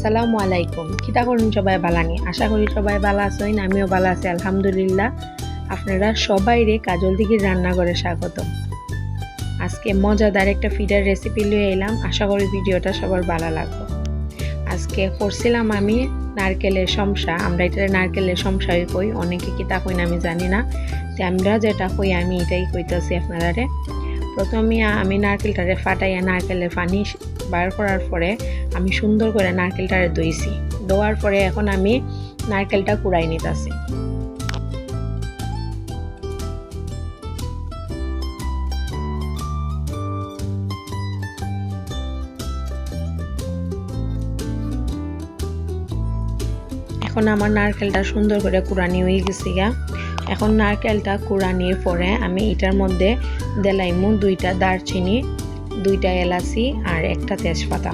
আসসালামু আলাইকুম। কিতা করুন সবাই বালানি, আশা করি সবাই ভালো আছেন। আমিও ভালো আছি আলহামদুলিল্লাহ। আপনারা সবাই রে কাজল দিঘির রান্নাঘরে স্বাগত। আজকে মজাদার একটা ফিডার রেসিপি লিয়ে এলাম, আশা করি ভিডিওটা সবার ভালো লাগবে। আজকে করছিলাম আমি নারকেলের সমসা। আমরা এটা নারকেলের সমসাই কই, অনেকে কিতা কই না আমি জানি না, তো আমরা যেটা কই আমি এটাই কইতাছি আপনারা। প্রথমে আমি নারকেলটারে ফাটাইয়া নারকেলের পানি বার করার পরে আমি সুন্দর করে নারকেলটারে ধুইছি। ধোয়ার পরে এখন আমি নারকেলটা কুড়াই নিতেছি। এখন আমার নারকেলটা সুন্দর করে কুড়ানি হয়ে গেছে গা। এখন নারকেলটা কুড়ানির পরে আমি এটার মধ্যে দেলাইমু 2টা দারচিনি, 2টা এলাচি আর একটা তেজপাতা।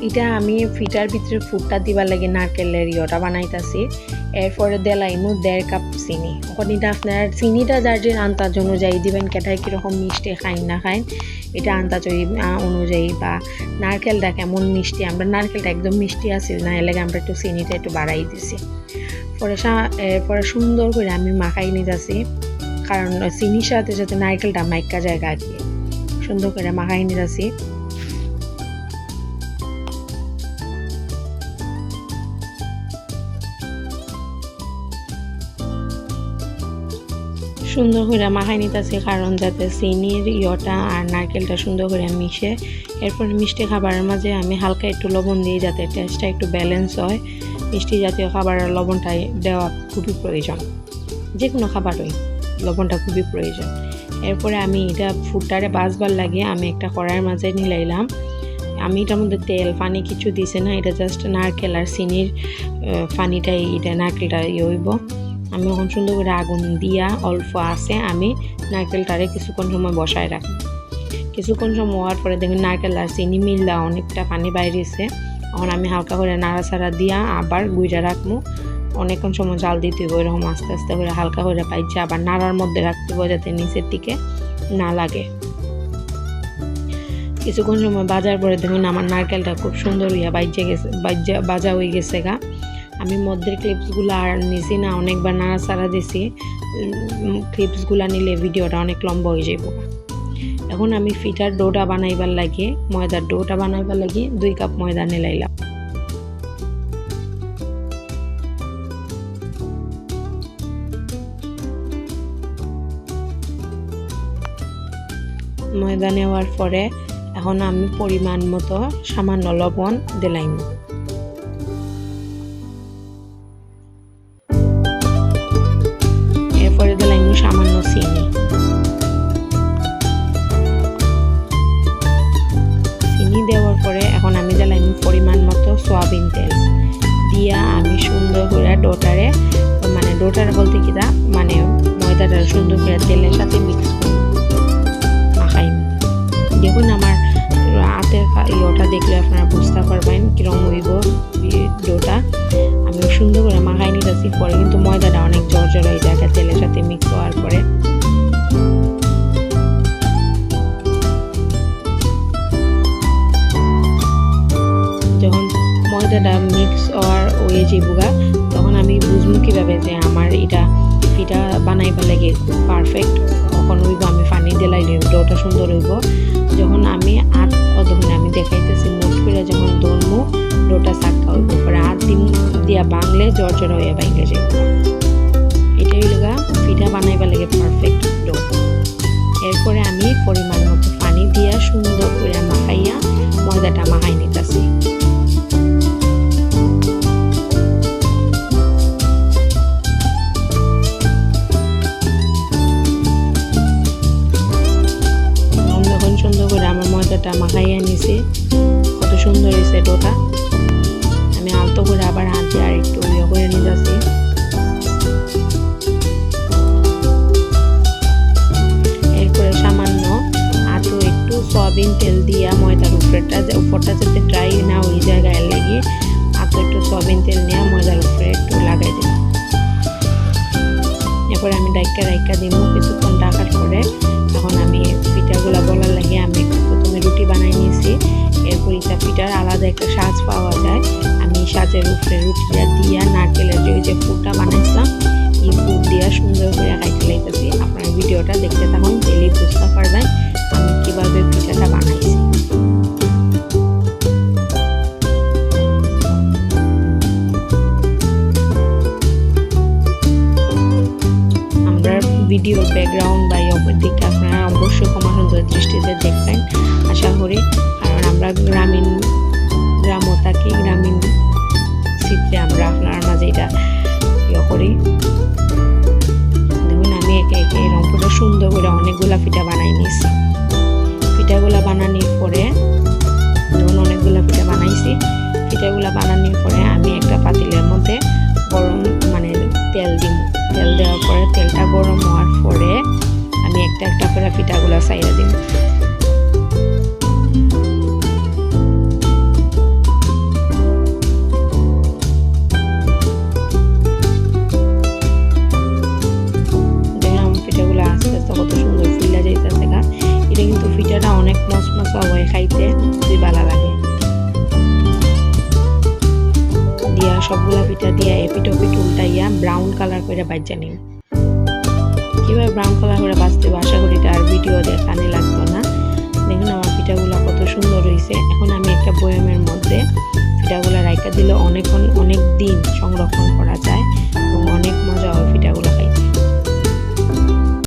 এটা আমি ফিটার ভিতরে ফুটটা দিবার লাগে নারকেলের ইয়েটা বানাইতাছি। এরপরে দেলাইমু 1.5 কাপ চিনি। এখন এটা আপনার চিনিটা যার যে আন্দাজ অনুযায়ী দিবেন, কেটায় কীরকম মিষ্টি খাইন না খাইন এটা আন্দাজ অনুযায়ী, বা নারকেলটা কেমন মিষ্টি, আমরা নারকেলটা একদম মিষ্টি আসিল না, এর লাগে আমরা একটু চিনিটা একটু বাড়াই দিছি। এরপরে সুন্দর করে আমি মাখাই নিতেছি, কারণ চিনির সাথে সাথে নারকেলটা মাইকা জায়গা দিয়ে সুন্দর করে মাখাই নিতেছি। সুন্দর করে মাখাই নিতেছি, কারণ যাতে চিনির ইয়টা আর নারকেলটা সুন্দর করে মিশে। এরপর মিষ্টি খাবারের মাঝে আমি হালকা একটু লবণ দিই, যাতে টেস্টটা একটু ব্যালেন্স হয়। মিষ্টি জাতীয় খাবারের লবণটা দেওয়া খুবই প্রয়োজন, যে কোনো খাবারই লবণটা খুবই প্রয়োজন। এরপরে আমি এটা ফুটটারে বাজবার লাগিয়ে আমি একটা কড়াইয়ের মাঝে নিলাইলাম। আমি এটার মধ্যে তেল পানি কিছু দিছি না, এটা জাস্ট নারকেল আর চিনির পানিটাই, এটা নারকেলটা হইব। আমি এখন সুন্দর করে আগুন দিয়া অল্প আছে আমি নারকেলটারে কিছুক্ষণ সময় বসায় রাখি। কিছুক্ষণ সময় হওয়ার পরে দেখুন নারকেল আর চিনি মিললা অনেকটা পানি বাইরেছে। এখন আমি হালকা করে নাড়াচাড়া দিয়া আবার গুঁড়া রাখবো। অনেকক্ষণ সময় জাল দিতে হবে, এরকম আস্তে আস্তে করে হালকা করে পাইছে আবার নাড়ার মধ্যে রাখতে হবে, যাতে নিচের দিকে না লাগে। কিছুক্ষণ সময় বাজার পরে দেখুন আমার নারকেলটা খুব সুন্দর হইয়া বাজা হয়ে গেছে গা। আমি মধ্যের ক্লিপসগুলো আর নিছি না, অনেকবার নাড়াচাড়া দিছি। ক্লিপসগুলো নিলে ভিডিওটা অনেক লম্বা হয়ে যাব। এখন আমি ফিটার ডোটা বানাইবার লাগে, ময়দার ডোটা বানাইবার লাগে 2 কাপ ময়দা নিলাইলাম। ময়দা নেওয়ার পরে এখন আমি পরিমাণ মতো সামান্য লবণ দিলাম। এরপরে দিলাম সামান্য চিনি। চিনি দেওয়ার পরে এখন আমি দিলাম পরিমাণ মতো সয়াবিন তেল দিয়া আমি সুন্দর করে ডোটারে, মানে ডোটারে বলতে কি তা মানে ময়দাটা সুন্দর করে তেলের সাথে মিক্স করে মাখাই। দেখুন আমার হাতের ইয়েটা দেখলে আপনারা বুঝতে পারবেন কিরকম হইব ডোটা। আমি সুন্দর করে মাখাই নিতেছি, পরে কিন্তু ময়দাটা অনেক জর্জর হয়ে যায় তেলের সাথে মিক্স হওয়ার পরে। যখন ময়দাটা মিক্স হয়ে যাবগা, তখন আমি বুঝবো কীভাবে যে আমার এটা পিঠা বানাইবার লাগে খুব পারফেক্ট কখন হইব। আমি পানি দিলাইলে ডোটা সুন্দর হইব। যখন আমি অতক্ষণে আমি দেখাইতেছি মুঠ করে যখন দলমু ডোটা চাক্কা হইব, পরে দিয়া বাংলে জর্জর হয়ে বাইকে যাব। এটাই লগা পিঠা বানাইবার লাগে পারফেক্ট ডো। এরপরে আমি পরিমাণ মতো পানি দিয়া সুন্দর করে মাখাইয়া ময়দাটা মাখাই নিতেছি। সুন্দর করে আমার ময়দাটা মাখাইয়া নিছি, কত সুন্দর হয়েছে ডোটা। আমি আলতো করে আবার হাত দিয়ে আর একটু ইয়ে করে নিতেছি। এরপরে সামান্য আটো একটু সয়াবিন তেল দিয়া ময়দার উপরটা যাতে ড্রাই না হয়ে যায় গায়ে লেগে, আতো একটু সয়াবিন তেল নিয়ে ময়দার উপরে একটু লাগাই দিলাম। এরপর আমি রাইকা দিব কিছুক্ষণ ঢাকার পরে। এখন আমি পিঠাগুলা বলার লাগে আমি প্রথমে রুটি বানাই নিয়েছি। এরপর ইটা পিঠার আলাদা একটা সাজ পাওয়া যায়। আমি সাজের উপরে রুটিটা দিয়া নারকেলের যে পুরটা বানাইছিলাম এই পুর দিয়া সুন্দর করে খাইতে লাইতেছি। আপনারা ভিডিওটা দেখতে থাকুন, তাহলেই বুঝতে পারবেন আমি কিভাবে পিঠাটা বানাইছি। ভিডিওর ব্যাকগ্রাউন্ড বা অপর দিকে আপনারা অবশ্যই সুন্দর দৃষ্টিতে দেখবেন আশা করি, কারণ আমরা গ্রামও থাকি, গ্রামীণ চিত্রে আমরা আপনার মাঝে এটা করি। দেখুন আমি একে একে রংপুরে সুন্দর করে অনেকগুলা পিঠা বানাই নিয়েছি। পিঠাগুলা বানানোর পরে ধরুন অনেকগুলা পিঠা বানাইছি। পিঠাগুলা বানানোর পরে আমি একটা পাতিলের মধ্যে গরম তেল দিব। তেল দেওয়ার পরে তেলটা গরম হওয়ার পরে আমি একটা একটা করে পিঠাগুলা ছাইড়া দিব। দেখলাম পিঠাগুলা আস্তে আস্তে কত সুন্দর ফুলা যাইতেছে। এটা কিন্তু পিঠাটা অনেক মচমচা হয়, খাইতে খুবই ভালো লাগে। দিয়া সবগুলা পিঠা দিয়া এপিট ওপিট উল্টাইয়া ব্রাউন কালার করে ভাজা নিব। কিভাবে ব্রাউন কালার করে ভাজতে আশা করি আর ভিডিও দেখানে লাগতো না। দেখুন আমার পিঠাগুলো কত সুন্দর হয়েছে। এখন আমি একটা বয়ামের মধ্যে পিঠাগুলো রাইখা দিলে অনেক দিন